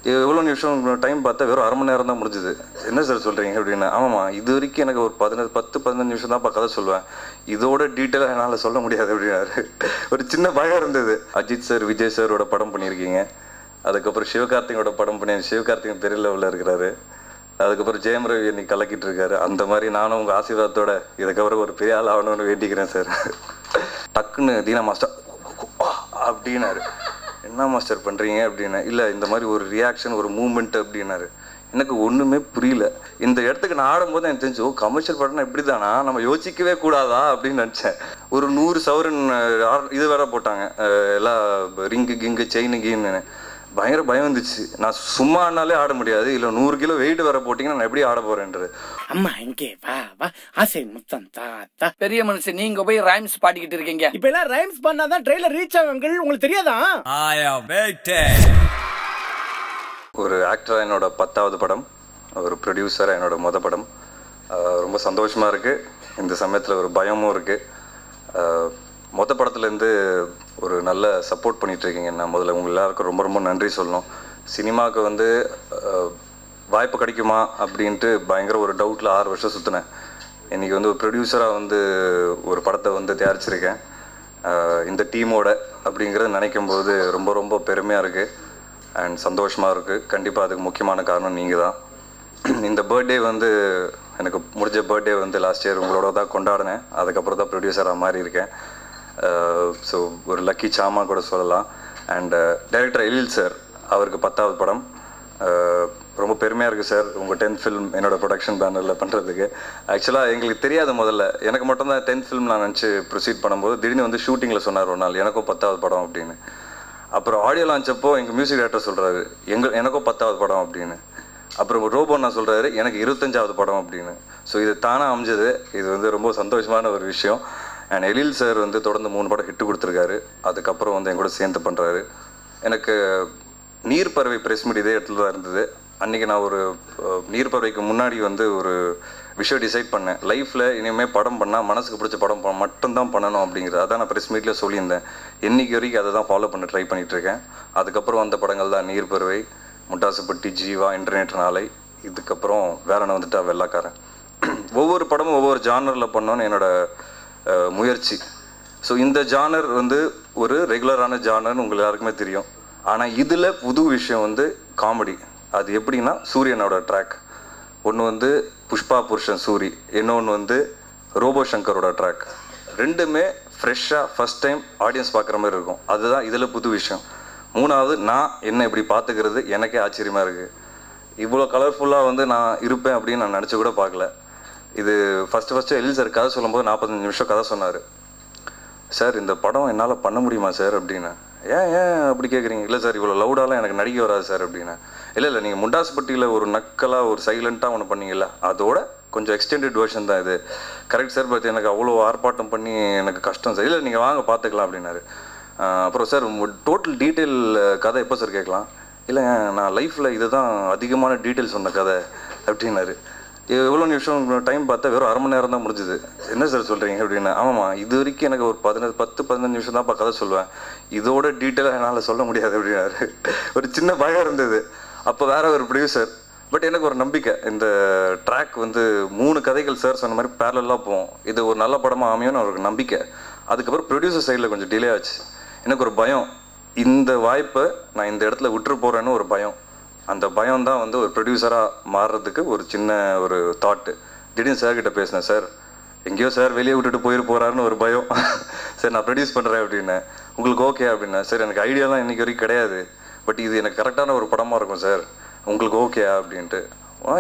எவ்வளோ நிமிஷம் டைம் பார்த்தா வெறும் அரை மணி நேரம் தான் முடிஞ்சுது. என்ன சார் சொல்கிறீங்க அப்படின்னு. ஆமாம்மா, இது வரைக்கும் எனக்கு ஒரு 10-15 நிமிஷம் தான்ப்பா கதை சொல்லுவேன், இதோட டீட்டெயிலாக என்னால் சொல்ல முடியாது அப்படின்னாரு. ஒரு சின்ன பயம் இருந்தது. அஜித் சார், விஜய் சாரோட படம் பண்ணியிருக்கீங்க, அதுக்கப்புறம் சிவகார்த்திகோட படம் பண்ணி சிவகார்த்திகன் பெரிய லெவலில் இருக்கிறாரு, அதுக்கப்புறம் ஜெயம் ரவி இன்னைக்கு கலக்கிட்டு இருக்காரு. அந்த மாதிரி நானும் உங்கள் ஆசீர்வாதத்தோட இதுக்கப்புறம் ஒரு பெரிய ஆள் ஆகணும்னு வேண்டிக்கிறேன் சார். டக்குன்னு தீனா மாஸ்டர் அப்படின்னாரு. என்ன மாஸ்டர் பண்ணுறீங்க அப்படின்னு. இல்லை, இந்த மாதிரி ஒரு ரியாக்ஷன், ஒரு மூமெண்ட் அப்படின்னாரு. எனக்கு ஒன்றுமே புரியல. இந்த இடத்துக்கு நான் ஆடும்போது எனக்கு தெரிஞ்சு, ஓ கமர்ஷியல் படம்னா இப்படி தானா, நம்ம யோசிக்கவே கூடாதா அப்படின்னு நினச்சேன். ஒரு 100 சவரன் இது வேற போட்டாங்க, எல்லாம் ரிங்கு கிங்கு செயின் கீன்னு. பயங்கர பயம் வந்துச்சு. நான் சும்மா ஆனாலே ஆட முடியாது, இல்லை 100 கிலோ வெயிட் வேற போட்டிங்கன்னா நான் எப்படி ஆட போறேன்றது. அம்மா இங்கே வா வா, ஆசை முத்தம் தாத்தா. பெரிய மனுஷன் நீங்க போய் ரைம்ஸ் பாடிக்கிட்டு இருக்கீங்க. இப்ப எல்லாம் ரைம்ஸ் பண்ணாதான் ட்ரெய்லர் ரீச் ஆகுங்க, உங்களுக்கு தெரியாதா? ஒரு ஆக்டரா என்னோட 10வது படம், ஒரு ப்ரொடியூசரா என்னோட மொதல் படம். ரொம்ப சந்தோஷமா இருக்கு. இந்த சமயத்தில் ஒரு பயமும் இருக்கு. மொத்த படத்துலேருந்து ஒரு நல்ல சப்போர்ட் பண்ணிகிட்ருக்கீங்க. நான் முதல்ல உங்கள் எல்லாருக்கும் ரொம்ப ரொம்ப நன்றி சொல்லணும். சினிமாவுக்கு வந்து வாய்ப்பு கிடைக்குமா அப்படின்ட்டு பயங்கர ஒரு டவுட்டில் 6 வருஷம் சுற்றினேன். இன்றைக்கி வந்து ஒரு ப்ரொடியூசராக வந்து ஒரு படத்தை வந்து தயாரிச்சிருக்கேன் இந்த டீமோட. அப்படிங்கிறத நினைக்கும் போது ரொம்ப ரொம்ப பெருமையாக இருக்குது அண்ட் சந்தோஷமாக இருக்குது. கண்டிப்பாக அதுக்கு முக்கியமான காரணம் நீங்கள் தான். இந்த பர்த்டே வந்து எனக்கு முடிஞ்ச பர்த்டே வந்து லாஸ்ட் இயர் உங்களோட தான் கொண்டாடினேன். அதுக்கப்புறம் தான் ப்ரொடியூசராக மாறி இருக்கேன். ஸோ ஒரு லக்கி சாமா கூட சொல்லலாம். அண்ட் டைரக்டர் எழில் சார், அவருக்கு 10வது படம். ரொம்ப பெருமையாக இருக்குது சார், உங்கள் 10th ஃபிலிம் என்னோடய ப்ரொடக்ஷன் பேனரில் பண்ணுறதுக்கு. ஆக்சுவலாக எங்களுக்கு தெரியாத, முதல்ல எனக்கு மட்டும்தான் 10th ஃபிலிம் நான் நினச்சி ப்ரொசீட் பண்ணும்போது திடீர்னு வந்து ஷூட்டிங்கில் சொன்னார் ஒரு நாள், எனக்கும் 10வது படம் அப்படின்னு. அப்புறம் ஆடியோ லான்ச் அப்போ எங்கள் மியூசிக் டைரக்டர் சொல்கிறாரு, எனக்கும் 10வது படம் அப்படின்னு. அப்புறம் ரோபோ நான் சொல்கிறாரு, எனக்கு 25வது படம் அப்படின்னு. ஸோ இது தானாக அமைஞ்சது. இது வந்து ரொம்ப சந்தோஷமான ஒரு விஷயம். அண்ட் எழில் சார் வந்து தொடர்ந்து 3 படம் ஹிட்டு கொடுத்துருக்காரு. அதுக்கப்புறம் வந்து என் கூட சேர்ந்து பண்ணுறாரு. எனக்கு நீர்ப்பறவை ப்ரெஸ் மீட் இதே இடத்துல தான் இருந்தது. அன்றைக்கி நான் ஒரு நீர்ப்பறவைக்கு முன்னாடி வந்து ஒரு விஷயம் டிசைட் பண்ணேன். லைஃப்பில் இனிமேல் படம் பண்ணால் மனசுக்கு பிடிச்ச படம் மட்டும்தான் பண்ணணும் அப்படிங்கிறது. அதான் நான் ப்ரெஸ் மீட்டில் சொல்லியிருந்தேன். இன்றைக்கி வரைக்கும் அதை தான் ஃபாலோ பண்ண ட்ரை பண்ணிகிட்ருக்கேன். அதுக்கப்புறம் வந்த படங்கள் தான் நீர்ப்பறவை, முட்டாசுப்பட்டி, ஜீவா, இன்டர்நெட் நாளை, இதுக்கப்புறம் வேறனை வந்துட்டா வெள்ளாக்காரன். ஒவ்வொரு படமும் ஒவ்வொரு ஜானரில் பண்ணோன்னு என்னோடய முயற்சி. ஸோ இந்த ஜானர் வந்து ஒரு ரெகுலரான ஜானர்னு உங்களுக்கு எல்லாருக்குமே தெரியும். ஆனால் இதில் புது விஷயம் வந்து காமெடி. அது எப்படின்னா, சூரியனோட ட்ராக் ஒன்று வந்து புஷ்பா புருஷன் சூரி, இன்னொன்று வந்து ரோபோ சங்கரோட ட்ராக். ரெண்டுமே ஃப்ரெஷ்ஷாக ஃபஸ்ட் டைம் ஆடியன்ஸ் பார்க்குற மாதிரி இருக்கும். அதுதான் இதில் புது விஷயம். 3வது, நான் என்ன இப்படி பார்த்துக்கிறது எனக்கே ஆச்சரியமாக இருக்குது. இவ்வளோ கலர்ஃபுல்லாக வந்து நான் இருப்பேன் அப்படின்னு நான் நினச்சி கூட பார்க்கல. இது ஃபஸ்ட்டு எழில் சார் கதை சொல்லும்போது 45 நிமிஷம் கதை சொன்னார். சார் இந்த படம் என்னால் பண்ண முடியுமா சார் அப்படின்னு. ஏன் அப்படி கேட்குறீங்க? இல்லை சார், இவ்வளோ லவுடாலாம் எனக்கு நடிக்க வராது சார் அப்படின்னு. இல்லை நீங்கள் முண்டாசுப்பட்டியில் ஒரு நக்கலாக ஒரு சைலண்ட்டாக ஒன்று பண்ணீங்கல்ல, அதோட கொஞ்சம் எக்ஸ்டெண்டட் வெர்ஷன் தான் இது. கரெக்ட் சார், பட் எனக்கு அவ்வளோ ஆர்ப்பாட்டம் பண்ணி எனக்கு கஷ்டம் சார். இல்லை நீங்கள் வாங்க பார்த்துக்கலாம் அப்படின்னாரு. அப்புறம் சார் டோட்டல் டீட்டெயில் கதை எப்போ சார் கேட்கலாம்? இல்லைங்க, நான் லைஃப்பில் இதுதான் அதிகமான டீட்டெயில் சொன்ன கதை அப்படின்னாரு. எவ்வளோ நிமிஷம் டைம் பார்த்தா வெறும் அரை மணி நேரம் தான் முடிஞ்சுது. என்ன சார் சொல்கிறீங்க அப்படின்னு. ஆமாம்மா, இது வரைக்கும் எனக்கு ஒரு 10-15 நிமிஷம் தான்ப்பா கதை சொல்லுவேன், இதோட டீட்டெயிலாக என்னால் சொல்ல முடியாது அப்படின்னாரு. ஒரு சின்ன பயம் இருந்தது. அப்போ வேற ஒரு ப்ரொடியூசர். பட் எனக்கு ஒரு நம்பிக்கை, இந்த ட்ராக் வந்து 3 கதைகள் சார் சொன்ன மாதிரி பேரலாக போவோம், இது ஒரு நல்ல படமாக அமையும்னு அவருக்கு நம்பிக்கை. அதுக்கப்புறம் ப்ரொடியூசர் சைடில் கொஞ்சம் டிலே ஆச்சு. எனக்கு ஒரு பயம், இந்த வாய்ப்பை நான் இந்த இடத்துல விட்டுரு போகிறேன்னு ஒரு பயம். அந்த பயம் தான் வந்து ஒரு ப்ரொடியூசராக மாறுறதுக்கு ஒரு சின்ன ஒரு தாட்டு. திடீர்னு சார்கிட்ட பேசினேன், சார் எங்கேயோ சார் வெளியே விட்டுட்டு போகிறாருன்னு ஒரு பயம். சார் நான் ப்ரொடியூஸ் பண்ணுறேன் அப்படின்னேன். உங்களுக்கு ஓகே அப்படின்னா. சார் எனக்கு ஐடியாலாம் இன்றைக்கி வரைக்கும் கிடையாது, பட் இது எனக்கு கரெக்டான ஒரு படமாக இருக்கும் சார், உங்களுக்கு ஓகேயா அப்படின்ட்டு.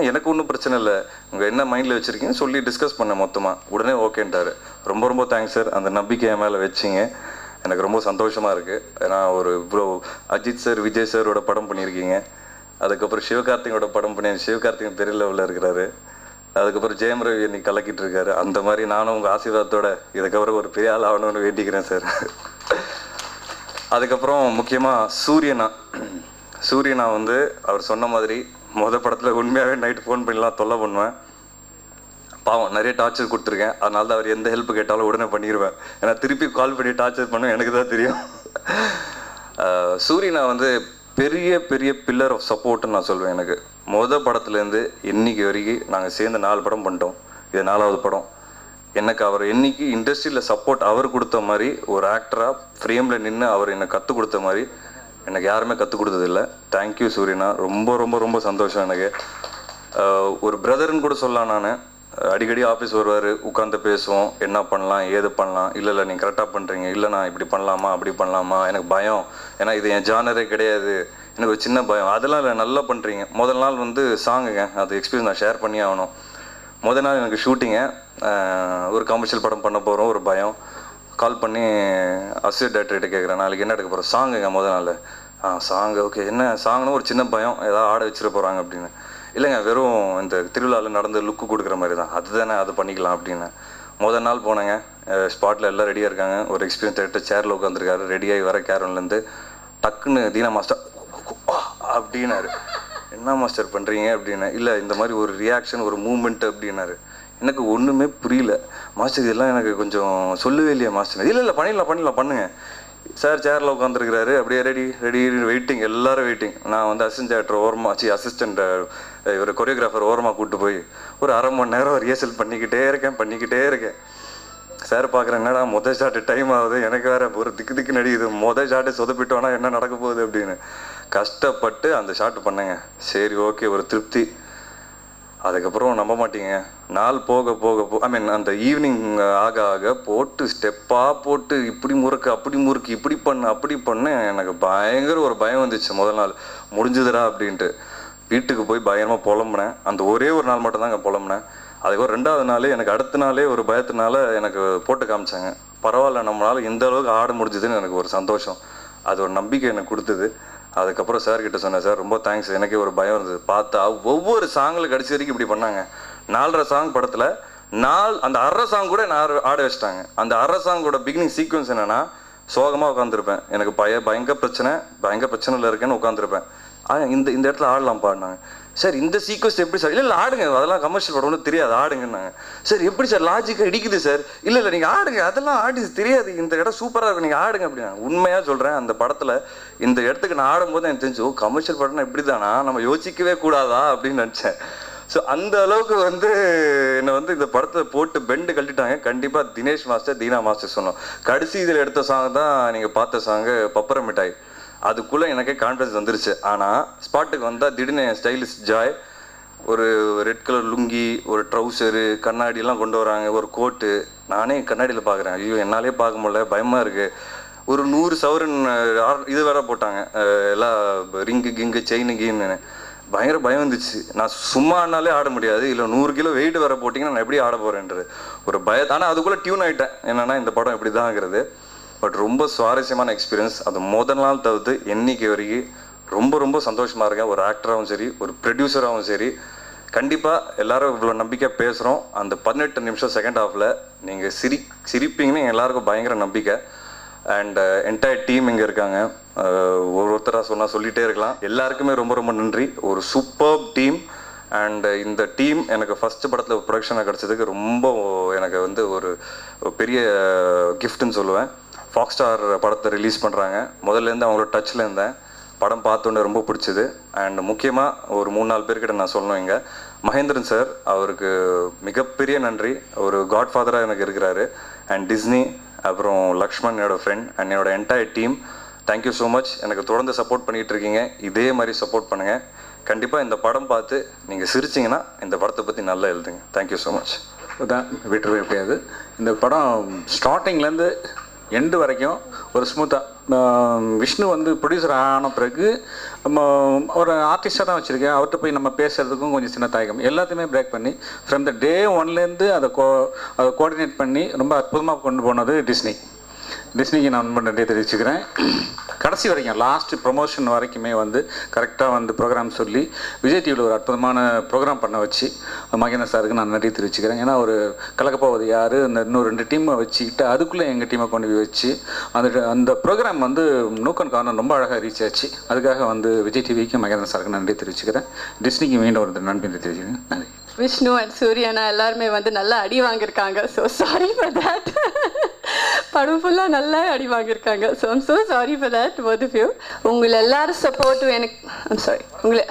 எனக்கு ஒன்றும் பிரச்சனை இல்லை, உங்கள் என்ன மைண்டில் வச்சுருக்கீங்கன்னு சொல்லி டிஸ்கஸ் பண்ணேன் மொத்தமாக. உடனே ஓகேன்ட்டார். ரொம்ப ரொம்ப தேங்க்ஸ் சார், அந்த நம்பிக்கையை மேலே வச்சிங்க. எனக்கு ரொம்ப சந்தோஷமாக இருக்குது. ஏன்னா ஒரு இவ்வளோ அஜித் சார், விஜய் சாரோட படம் பண்ணியிருக்கீங்க, அதுக்கப்புறம் சிவகார்த்திகோட படம் பண்ணி சிவகார்த்திகன் பெரிய லெவலில் இருக்கிறாரு, அதுக்கப்புறம் ஜெயம் ரவி இன்னைக்கு கலக்கிட்டு இருக்காரு. அந்த மாதிரி நானும் உங்கள் ஆசீர்வாதத்தோட இதுக்கப்புறம் ஒரு பெரிய ஆள் ஆகணும்னு வேண்டிக்கிறேன் சார். அதுக்கப்புறம் முக்கியமாக சூரியனா வந்து அவர் சொன்ன மாதிரி படத்தில் உண்மையாகவே நைட்டு ஃபோன் பண்ணிலாம் தொல்லை பண்ணுவேன். பாவம், நிறைய டார்ச்சர் கொடுத்துருக்கேன். அதனால தான் அவர் எந்த ஹெல்ப் கேட்டாலும் உடனே பண்ணிடுவேன். ஏன்னா திருப்பி கால் பண்ணி டார்ச்சர் பண்ணுவேன், எனக்கு தான் தெரியும். சூரியனா வந்து பெரிய பெரிய பில்லர் ஆஃப் சப்போர்ட்டுன்னு நான் சொல்வேன். எனக்கு படத்துலேருந்து இன்னைக்கு வரைக்கும் நாங்கள் சேர்ந்து 4 படம் பண்ணிட்டோம். இது 4வது படம். எனக்கு அவர் என்னைக்கு இண்டஸ்ட்ரியில் சப்போர்ட் அவர் கொடுத்த மாதிரி ஒரு ஆக்டராக ஃப்ரேமில் நின்று அவர் என்னை கற்றுக் கொடுத்த மாதிரி எனக்கு யாருமே கற்றுக் கொடுத்ததில்லை. தேங்க்யூ சூரியனா. ரொம்ப ரொம்ப ரொம்ப சந்தோஷம் எனக்கு. ஒரு பிரதர்ன்னு கூட சொல்லலாம். நான் அடிக்கடி ஆஃபீஸ் வருவார், உட்காந்து பேசுவோம், என்ன பண்ணலாம் ஏது பண்ணலாம். இல்லை நீங்கள் கரெக்டாக பண்ணுறீங்க, இல்லை நான் இப்படி பண்ணலாமா அப்படி பண்ணலாமா, எனக்கு பயம், ஏன்னா இது என் ஜானரே கிடையாது, எனக்கு ஒரு சின்ன பயம். அதெல்லாம் இல்லை, நல்லா பண்ணுறீங்க. முதல் நாள் வந்து சாங்குங்க, அது எக்ஸ்பீரியன்ஸ் நான் ஷேர் பண்ணி ஆகணும். முதல் நாள் எனக்கு ஷூட்டிங்க, ஒரு கமர்ஷியல் படம் பண்ண போகிறோம். ஒரு பயம். கால் பண்ணி அசிஸ்டன்ட் டைரக்டர்கிட்ட கேட்குறேன், நாளைக்கு என்ன எடுக்க போகிறோம்? சாங்குங்க முதல் நாள். சாங்கு ஓகே, என்ன சாங்னு ஒரு சின்ன பயம், ஏதாவது ஆட வச்சிட போகிறாங்க அப்படின்னு. இல்லைங்க, வெறும் இந்த திருவிழாவில் நடந்து லுக்கு கொடுக்குற மாதிரி தான், அதுதானே, அது பண்ணிக்கலாம் அப்படின்னு. முதல் நாள் போனேங்க, ஸ்பாட்டில் எல்லாம் ரெடியாக இருக்காங்க. ஒரு எக்ஸ்பீரியன்ஸ் டைரக்டர் சேரில் உட்காந்துருக்காரு, ரெடியாகி வர கேரன்லேருந்து டக்குன்னு தீனா மாஸ்டர் அப்படின்னாரு. என்ன மாஸ்டர் பண்ணுறீங்க அப்படின்னு. இல்லை இந்த மாதிரி ஒரு ரியாக்ஷன், ஒரு மூமெண்ட் அப்படின்னாரு. எனக்கு ஒன்றுமே புரியல. மாஸ்டர் இதெல்லாம் எனக்கு கொஞ்சம் சொல்லவே இல்லையா மாஸ்டர்? இல்லை பண்ணிடலாம் பண்ணுங்க சார். சேரில் உட்காந்துருக்கிறாரு, அப்படியே ரெடி வெயிட்டிங், எல்லாரும் வெயிட்டிங். நான் வந்து அசிஸ்டன்ட் டேரக்டர் ஓரமாக அசிஸ்டன்ட் இவர் கொரியோகிராஃபர் ஓரமாக கூப்பிட்டு போய் ஒரு 1/2 மணி நேரம் ரிஹர்சல் பண்ணிக்கிட்டே இருக்கேன். சார் பார்க்குறேன், என்னடா மொதல் ஷாட்டு டைம் ஆகுது, எனக்கு வேறு ஒரு திக்கு நடிக்குது, மொதல் ஷாட்டு சொதப்பிட்டோன்னா என்ன நடக்க போகுது அப்படின்னு கஷ்டப்பட்டு அந்த ஷாட்டு பண்ணேங்க. சரி ஓகே, ஒரு திருப்தி. அதுக்கப்புறம் நம்ப மாட்டீங்க, நாள் போக ஐ மீன் அந்த ஈவினிங் ஆக போட்டு ஸ்டெப்பாக போட்டு இப்படி முறுக்கு அப்படி முறுக்கு, இப்படி பண்ணு அப்படி பண்ணு, எனக்கு பயங்கர ஒரு பயம் வந்துச்சு. முதல் நாள் முடிஞ்சுதுடா அப்படின்ட்டு வீட்டுக்கு போய் பயங்கரமாக புலம்புனேன். அந்த ஒரே ஒரு நாள் மட்டும் தாங்க புலம்புனேன். அதுக்கப்புறம் 2வது நாள் எனக்கு அடுத்த நாளே ஒரு பயத்தினால எனக்கு போட்டு காமிச்சாங்க. பரவாயில்ல, நம்மளால் இந்த அளவுக்கு ஆட முடிஞ்சுதுன்னு எனக்கு ஒரு சந்தோஷம். அது ஒரு நம்பிக்கை எனக்கு கொடுத்தது. அதுக்கப்புறம் சார்கிட்ட சொன்னேன், சார் ரொம்ப தேங்க்ஸ், எனக்கே ஒரு பயம் இருந்தது. பார்த்தா ஒவ்வொரு சாங்கில் கடைசி வரைக்கும் இப்படி பண்ணாங்க. 4.5 சாங் படத்தில் அந்த 1/2 சாங் கூட நான் ஆட வச்சிட்டாங்க. அந்த 1/2 சாங்கோட பிகினிங் சீக்வன்ஸ் என்னென்னா, சோகமாக உட்காந்துருப்பேன், எனக்கு பயங்கர பிரச்சனையில் இருக்கேன்னு உட்காந்துருப்பேன். இந்த இடத்துல ஆடலாம் பாடினாங்க. சார் இந்த சீக்வன்ஸ் எப்படி சார்? இல்லை ஆடுங்க, அதெல்லாம் கமர்ஷியல் படம் ஒன்றும் தெரியாது, ஆடுங்கன்னாங்க. சார் எப்படி சார் லாஜிக்காக இடிக்குது சார்? இல்லை நீங்கள் ஆடுங்க, அதெல்லாம் ஆடி தெரியாது, இந்த இடம் சூப்பராக இருக்கும், நீங்கள் ஆடுங்க அப்படின்னா. உண்மையாக சொல்கிறேன், அந்த படத்தில் இந்த இடத்துக்கு நான் ஆடும்போது எனக்கு தெரிஞ்சு, கமர்ஷியல் படம்னா இப்படி தானா, நம்ம யோசிக்கவே கூடாதா அப்படின்னு நினச்சேன். ஸோ அந்த அளவுக்கு வந்து என்னை வந்து இந்த படத்தை போட்டு பெண்டு கழட்டிட்டாங்க. கண்டிப்பாக தினேஷ் மாஸ்டர், தீனா மாஸ்டர் சொன்னோம். கடைசி இதில் எடுத்த சாங் தான் நீங்கள் பார்த்த சாங்கு பப்பர மிட்டாய். அதுக்குள்ளே எனக்கே கான்ஃபிடன்ஸ் வந்துருச்சு. ஆனால் ஸ்பாட்டுக்கு வந்தால் திடீர்னு ஸ்டைலிஷ் ஜாய் ஒரு ரெட் கலர் லுங்கி, ஒரு ட்ரௌசரு, கண்ணாடியெல்லாம் கொண்டு வராங்க, ஒரு கோட்டு. நானே கண்ணாடியில் பார்க்குறேன், ஐயோ என்னாலே பார்க்க முடியல, பயமாக இருக்குது. ஒரு 100 சவரன் இது வேற போட்டாங்க, எல்லாம் ரிங்கு கிங்கு செயின் கீன்னு. பயங்கர பயம் வந்துச்சு. நான் சும்மா ஆனாலே ஆட முடியாது, இல்லை 100 கிலோ வெயிட் வேற போட்டிங்கன்னா நான் எப்படி ஆட போகிறேன்றது ஒரு ஆனால் அதுக்குள்ளே டியூன் ஆகிட்டேன், என்னென்னா இந்த படம் இப்படி தான்ங்கிறது. பட் ரொம்ப சுவாரஸ்யமான எக்ஸ்பீரியன்ஸ். அது முதல் நாள் தவிர்த்து இன்னைக்கு வரைக்கும் ரொம்ப ரொம்ப சந்தோஷமாக இருக்கேன். ஒரு ஆக்டராகவும் சரி, ஒரு ப்ரொடியூசராகவும் சரி. கண்டிப்பாக எல்லாரும் இவ்வளோ நம்பிக்கையாக பேசுகிறோம். அந்த 18 நிமிஷம் செகண்ட் ஹாஃபில் நீங்கள் சிரிப்பீங்கன்னு எல்லாருக்கும் பயங்கர நம்பிக்கை. அண்ட் என்டையர் டீம் இங்கே இருக்காங்க, ஒருத்தராக சொன்னால் சொல்லிகிட்டே இருக்கலாம். எல்லாருக்குமே ரொம்ப ரொம்ப நன்றி. ஒரு சூப்பர் டீம். அண்ட் இந்த டீம் எனக்கு ஃபஸ்ட்டு படத்தில் ப்ரொடக்ஷனாக கிடச்சதுக்கு ரொம்ப எனக்கு வந்து ஒரு பெரிய கிஃப்ட்டுன்னு சொல்லுவேன். ஃபாக்ஸ் ஸ்டார் படத்தை ரிலீஸ் பண்ணுறாங்க. முதல்லேருந்து அவங்களோட டச்சில் இருந்தேன். படம் பார்த்தோன்னே ரொம்ப பிடிச்சிது. அண்ட் முக்கியமாக ஒரு 3-4 பேர்கிட்ட நான் சொல்லணும். இங்கே மகேந்திரன் சார், அவருக்கு மிகப்பெரிய நன்றி. ஒரு காட்ஃபாதராக எனக்கு இருக்கிறாரு. அண்ட் டிஸ்னி, அப்புறம் லக்ஷ்மண் என்னோட ஃப்ரெண்ட், அண்ட் என்னோட entire team, thank you so much. எனக்கு தொடர்ந்து சப்போர்ட் பண்ணிகிட்டு இருக்கீங்க. இதே மாதிரி சப்போர்ட் பண்ணுங்கள். கண்டிப்பாக இந்த படம் பார்த்து நீங்கள் சிரிச்சிங்கன்னா இந்த படத்தை பற்றி நல்லா எழுதுங்க. Thank you so much. தான் விட்டுருவே எப்படியாது. இந்த படம் ஸ்டார்டிங்லேருந்து எண்டு வரைக்கும் ஒரு ஸ்மூத்தாக, விஷ்ணு வந்து ப்ரொடியூசர் ஆன பிறகு நம்ம ஒரு ஆர்டிஸ்டாக தான் வச்சுருக்கேன். அவர்கிட்ட போய் நம்ம பேசுகிறதுக்கும் கொஞ்சம் சின்ன தயக்கம். எல்லாத்தையுமே பிரேக் பண்ணி ஃப்ரம் த டே 1லேருந்து அதை கோஆர்டினேட் பண்ணி ரொம்ப அற்புதமாக கொண்டு போனது டிஸ்னிக்கு நான் ரொம்ப நன்றி தெரிவிச்சுக்கிறேன். கடைசி வரைக்கும் லாஸ்ட் ப்ரொமோஷன் வரைக்குமே வந்து கரெக்டாக வந்து ப்ரோக்ராம் சொல்லி விஜய் டிவியில் ஒரு அற்புதமான ப்ரோக்ராம் பண்ண வச்சு மகேந்திரன் சாருக்கு நான் நன்றி தெரிவிச்சுக்கிறேன். ஏன்னா ஒரு கலக்கப்போவது யார், இந்த இன்னும் 2 டீமை வச்சுக்கிட்டு அதுக்குள்ளே எங்கள் டீமை கொண்டு போய் வச்சு அந்த ப்ரோக்ராம் வந்து நூக்கன் காரணம் ரொம்ப அழகாக ரீச் ஆச்சு. அதுக்காக வந்து விஜய் டிவிக்கு மகேந்திரன் சாருக்கு நன்றி தெரிவிச்சுக்கிறேன். டிஸ்னிக்கு மீண்டும் ஒரு நன்றி தெரிவிச்சுக்கிறேன். நன்றி. விஷ்ணு அண்ட் சூரியனா எல்லாருமே வந்து நல்லா அடி வாங்கியிருக்காங்க. So sorry for that. படம் ஃபுல்லாக நல்லா அடி வாங்கியிருக்காங்க. So I'm so sorry for that both of you. உங்களை எல்லாரும் சப்போர்ட்டும் எனக்கு ஐம் சாரி உங்களை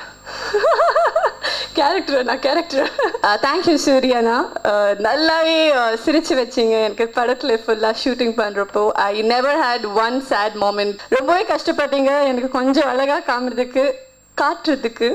கேரக்டர் தேங்க்யூ சூர்யாண்ணா. நல்லாவே சிரிச்சு வச்சிங்க எனக்கு படத்தில் ஃபுல்லாக ஷூட்டிங் பண்ணுறப்போ. I never had one sad moment. ரொம்பவே கஷ்டப்பட்டீங்க எனக்கு கொஞ்சம் அழகாக காட்டுறதுக்கு.